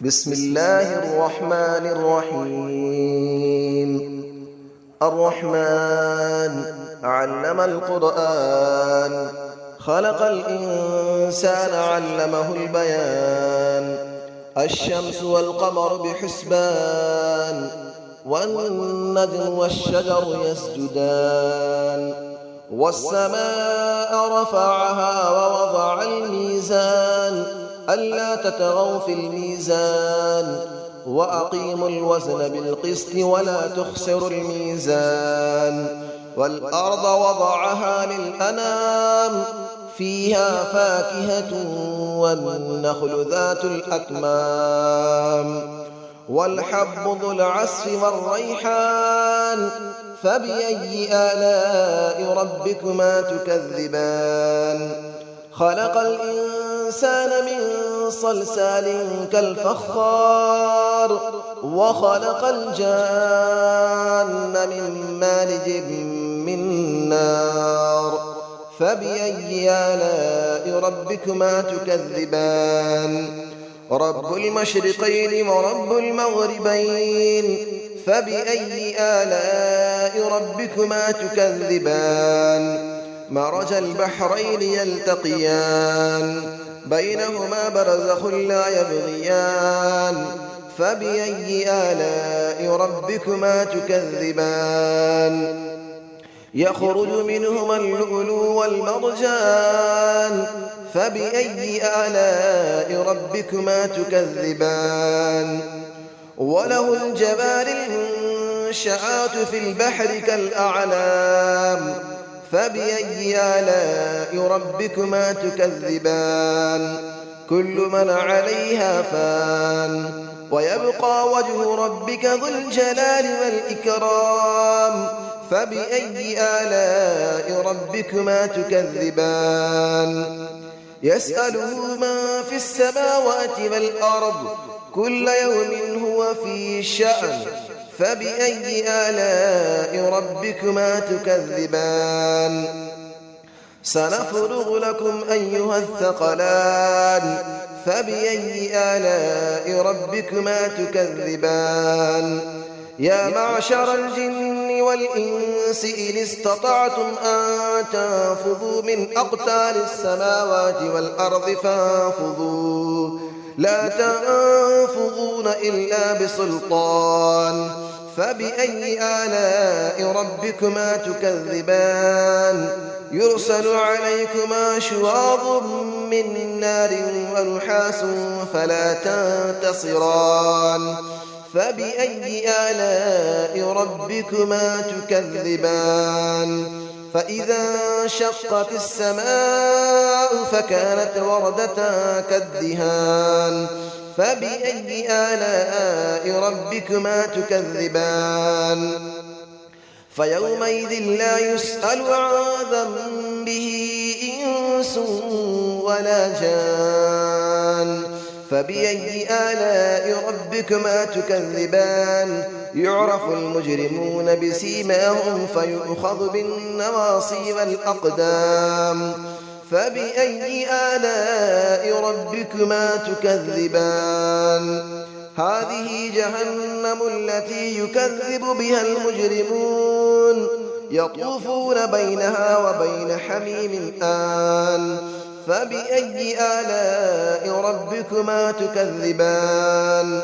بسم الله الرحمن الرحيم. الرحمن علم القرآن، خلق الإنسان علمه البيان. الشمس والقمر بحسبان، والنجم والشجر يسجدان. والسماء رفعها ووضع الميزان، ألا تطغوا في الميزان، وأقيموا الوزن بالقسط ولا تخسروا الميزان. والأرض وضعها للأنام، فيها فاكهة والنخل ذات الأكمام. والحب ذو العصف والريحان، فبأي آلاء ربكما تكذبان. خلق الإنسان من صلصال كالفخار، وخلق الجان من مارج من نار. فبأي آلاء ربكما تكذبان. رب المشرقين ورب المغربين، فبأي آلاء ربكما تكذبان. مرج البحرين يلتقيان، بينهما برزخ لا يبغيان. فبأي آلاء ربكما تكذبان. يخرج منهما اللؤلؤ والمرجان، فبأي آلاء ربكما تكذبان. وله الجوار المنشآت في البحر كالأعلام، فبأي آلاء ربكما تكذبان. كل من عليها فان، ويبقى وجه ربك ذو الجلال والإكرام. فبأي آلاء ربكما تكذبان. يسأله من في السماوات والأرض، كل يوم هو في شأن. فبأي آلاء ربكما تكذبان. سنفرغ لكم أيها الثقلان، فبأي آلاء ربكما تكذبان. يا معشر الجن والإنس إن استطعتم أن تنفذوا من أقطار السماوات والأرض فانفذوا، لا تنفذون إلا بسلطان. فبأي آلاء ربكما تكذبان. يرسل عليكما شواظ من نار ونحاس فلا تنتصران. فبأي آلاء ربكما تكذبان. فإذا انشقت السماء فكانت وردة كالدهان. فبأي آلاء ربكما تكذبان. فيومئذ لا يسأل عن ذنبه إنس ولا جان. فبأي آلاء ربكما تكذبان. يعرف المجرمون بسيماهم فيؤخذ بالنواصي والأقدام. فبأي آلاء ربكما تكذبان. هذه جهنم التي يكذب بها المجرمون، يطوفون بينها وبين حميم آن. فبأي آلاء ربكما تكذبان.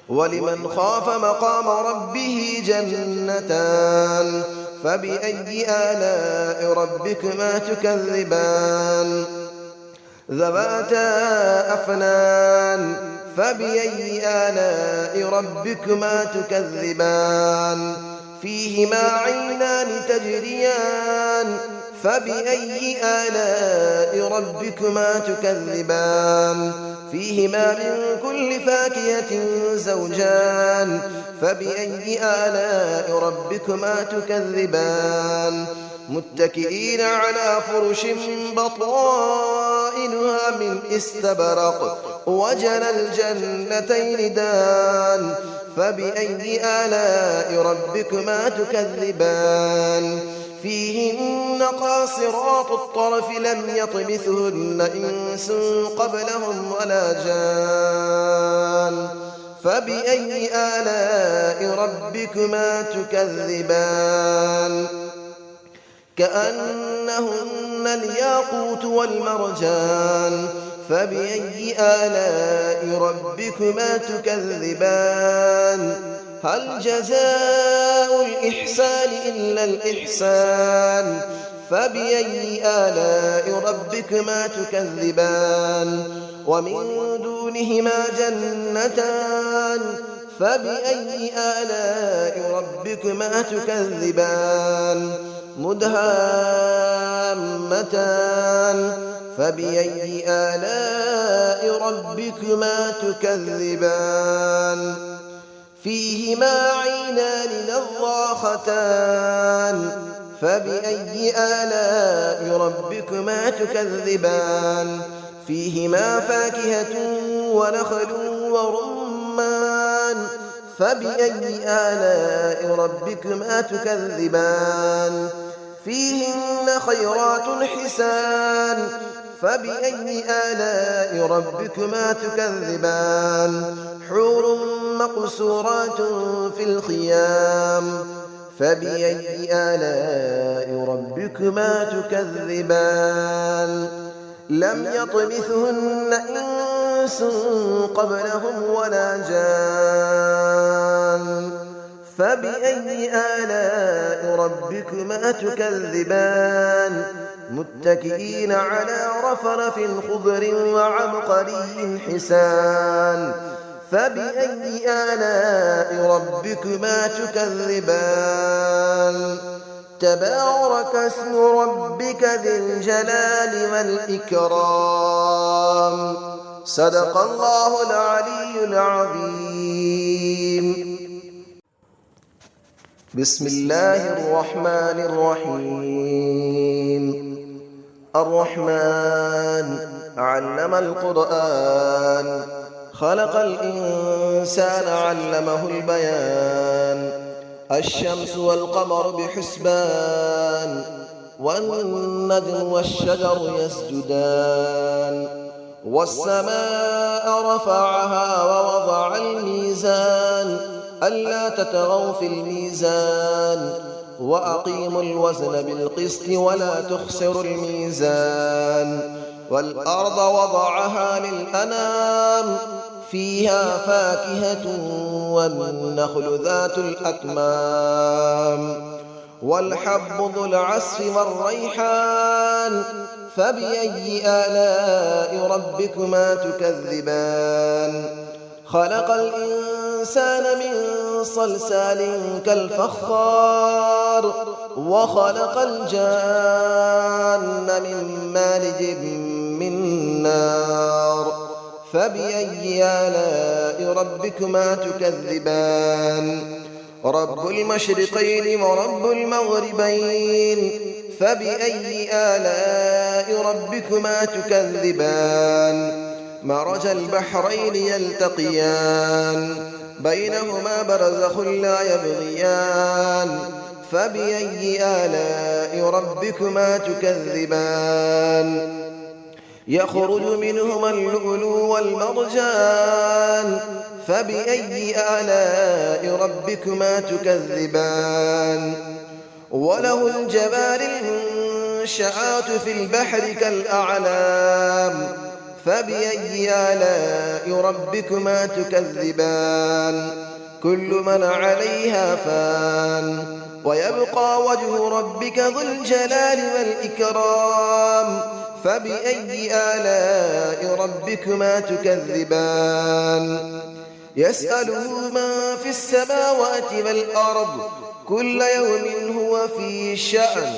ولمن خاف مقام ربه جنتان. فبأي آلاء ربكما تكذبان. ذواتا أفنان. فبأي آلاء ربكما تكذبان. فيهما عينان تجريان. فبأي آلاء ربكما تكذبان. فيهما من كل فاكهة زوجان. فبأي آلاء ربكما تكذبان. متكئين على فرش بطائنها من استبرق، وجنى الجنتين دان. فبأي آلاء ربكما تكذبان. فيهن قاصرات الطرف لم يطمثهن إنس قبلهم ولا جان. فبأي آلاء ربكما تكذبان كأنهن الياقوت والمرجان فبأي آلاء ربكما تكذبان هل جزاء الإحسان إلا الإحسان فبأي آلاء ربكما تكذبان ومن دونهما جنتان فبأي آلاء ربكما تكذبان مدهامتان فبأي آلاء ربكما تكذبان فيهما عينان نضاختان فبأي آلاء ربكما تكذبان فيهما فاكهة ونخل ورمان فبأي آلاء ربكما تكذبان فيهن خيرات حسان فبأي آلاء ربكما تكذبان حور مقصورات في الخيام فبأي آلاء ربكما تكذبان لم يطمثهن إنس قبلهم ولا جان فبأي آلاء ربكما تكذبان متكئين على رفرف خضر وعبقري حسان فبأي آلاء ربكما تكذبان تبارك اسم ربك ذي الجلال والإكرام صدق الله العلي العظيم بسم الله الرحمن الرحيم الرحمن علم القرآن خلق الإنسان علمه البيان الشمس والقمر بحسبان والنجم والشجر يسجدان والسماء رفعها ووضع الميزان ألا تطغوا في الميزان وأقيموا الوزن بالقسط ولا تخسروا الميزان والأرض وضعها للأنام فيها فاكهة والنخل ذات الأكمام والحب ذو العصف والريحان فبأي آلاء ربكما تكذبان خلق الإنسان من صلصال كالفخار وخلق الجان من مارج من نار فبأي آلاء ربكما تكذبان رب المشرقين ورب المغربين فبأي آلاء ربكما تكذبان مرج البحرين يلتقيان بينهما برزخ لا يبغيان فبأي آلاء ربكما تكذبان يخرج منهما اللؤلؤ والمرجان فبأي آلاء ربكما تكذبان وله الجبال المنشآت في البحر كالأعلام فبأي آلاء ربكما تكذبان كل من عليها فان ويبقى وجه ربك ذو الجلال والإكرام فبأي آلاء ربكما تكذبان يسأله من في السماوات والأرض كل يوم هو في شأن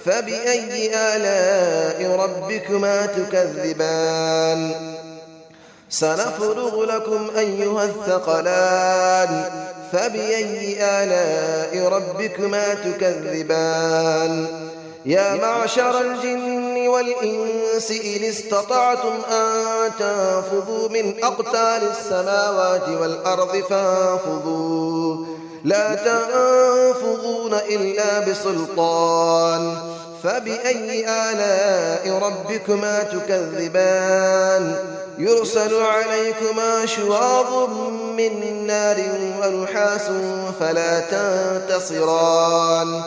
فبأي آلاء ربكما تكذبان سنفرغ لكم أيها الثقلان فبأي آلاء ربكما تكذبان يا معشر الجن والإنس إن استطعتم أن تنفذوا من أقطار السماوات والأرض فانفذوا لا تنفذون إلا بسلطان فبأي آلاء ربكما تكذبان يرسل عليكما شواظ من نار ونحاس فلا تنتصران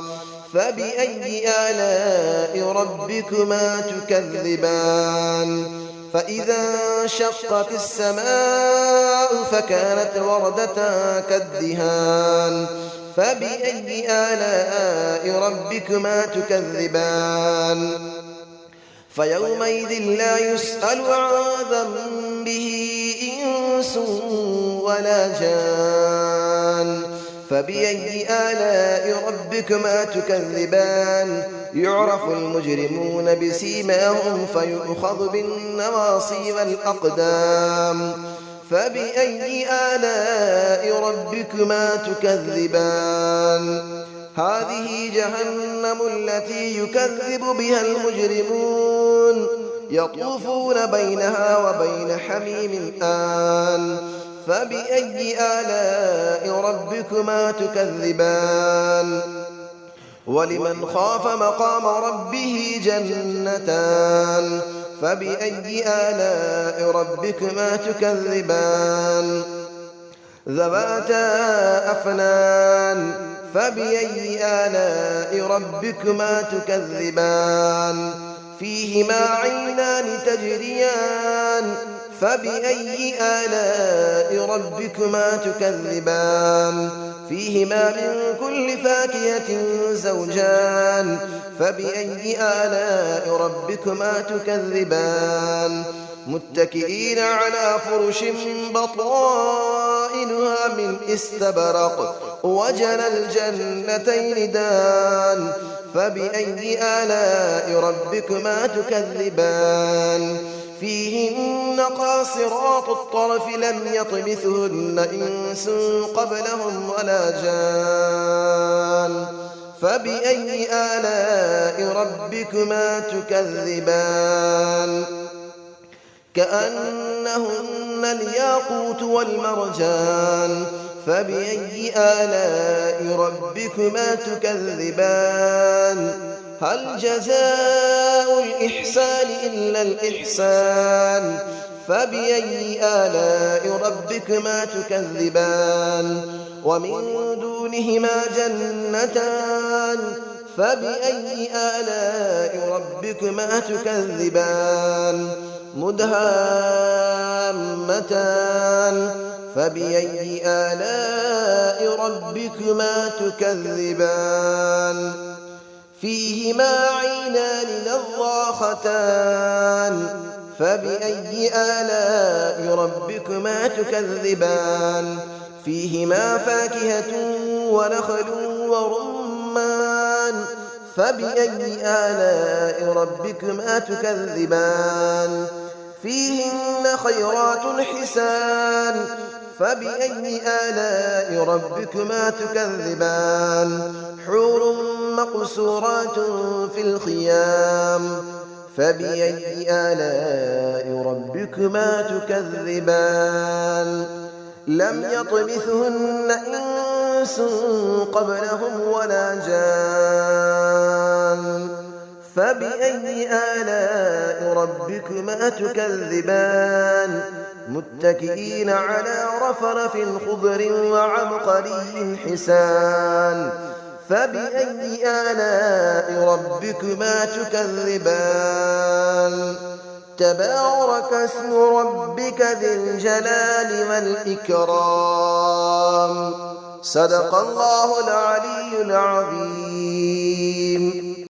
فبأي آلاء ربكما تكذبان فإذا انشقت السماء فكانت وردة كالدهان فبأي آلاء ربكما تكذبان فيومئذ لا يسأل عن ذنبه إنس ولا جان فبأي آلاء ربكما تكذبان يعرف المجرمون بسيماهم فيؤخذ بالنواصي والأقدام فبأي آلاء ربكما تكذبان هذه جهنم التي يكذب بها المجرمون يطوفون بينها وبين حميم آن فبأي آلاء ربكما تكذبان ولمن خاف مقام ربه جنتان فبأي آلاء ربكما تكذبان ذواتا أفنان فبأي آلاء ربكما تكذبان فيهما عينان تجريان فبأي آلاء ربكما تكذبان فيهما من كل فاكهة زوجان فبأي آلاء ربكما تكذبان متكئين على فرش بطائنها من استبرق وجنى الجنتين دان فبأي آلاء ربكما تكذبان فيهن قاصرات الطرف لم يطمثهن إنس قبلهم ولا جان فبأي آلاء ربكما تكذبان كأنهن الياقوت والمرجان فبأي آلاء ربكما تكذبان هل جزاء الإحسان إلا الإحسان فبأي آلاء ربكما تكذبان ومن دونهما جنتان فبأي آلاء ربكما تكذبان مدهامتان فبأي آلاء ربكما تكذبان فيهما عينان نضاختان فبأي آلاء ربكما تكذبان فيهما فاكهة ونخل ورمان فبأي آلاء ربكما تكذبان فيهن خيرات حسان فبأي آلاء ربكما تكذبان حور مقصورات في الخيام فبأي آلاء ربكما تكذبان لم يطمثهن إنس قبلهم ولا جان فبأي آلاء ربكما تكذبان متكئين على رفرف خضر وعبقري حسان فبأي آلاء ربكما تكذبان تبارك اسم ربك ذي الجلال والإكرام صدق الله العلي العظيم.